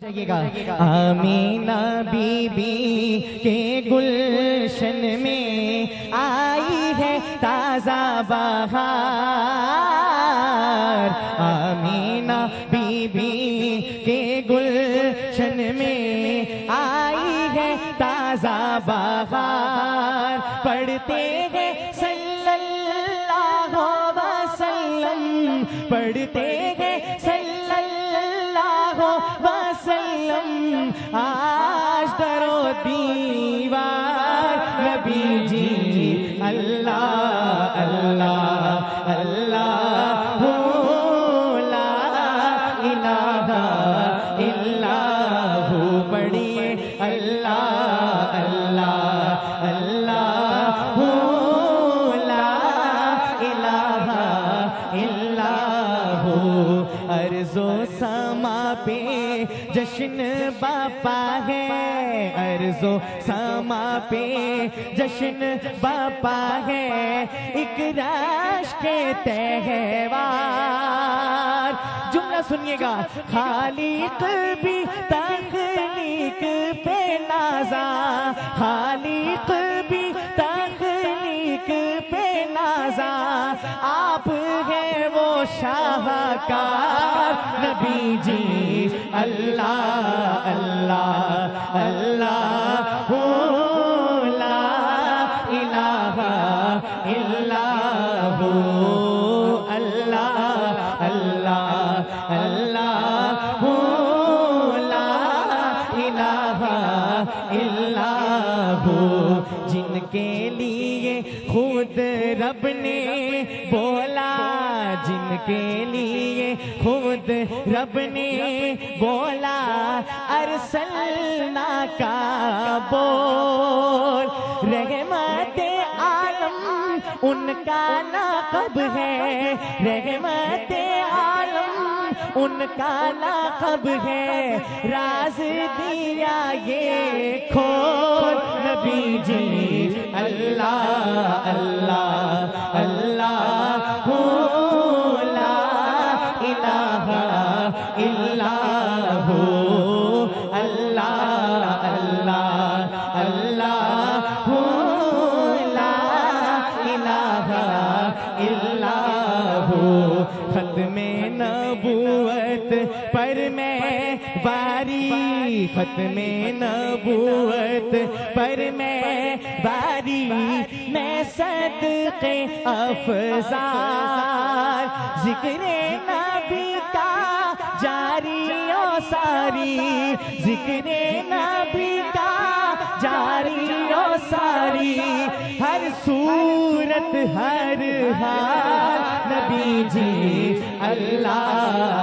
Amina be be کے گلشن میں آئی ہے تازہ بہار، آمینہ بی بی کے گلشن میں آئی ہے تازہ بہار، پڑھتے ہیں صلی اللہ وسلم، پڑھتے ہیں صلی اللہ وسلم، آج در و دیوار نبی جی اللہ اللہ اللہ لا الہ الا ہو، پڑھیے اللہ اللہ اللہ لا الہ الا ہو، ارض و سما پہ جشن باپا ہے، ارض و سما پہ جشن باپا ہے، ایک رش کے تہوار، جملہ سنیے گا، خالق بھی تخلیق پہ نازا، خالق بھی تخلیق پہ نازا، آپ ہیں وہ شاہکار نبی جی اللہ اللہ اللہ لا الہ الا ہو، اللہ اللہ اللہ لا الہ الا ہو، جن کے لیے خود رب نے بولا، جن کے لیے خود رب نے بولا، ارسلنا کا بول، رحمت عالم ان کا لقب ہے، رحمت عالم ان کا لقب ہے، راز دیا یہ کھول نبی جی اللہ اللہ اللہ لا الہ الا ہو، اللہ اللہ اللہ لا الہ الا ہو، ختم نبوت پر میں باری، ختم نبوت پر میں باری، میں صدقے افزار، ذکر نبی کا جاری و ساری، ذکر نبی کا جاری و ساری، ہر صورت ہر حال نبی جی اللہ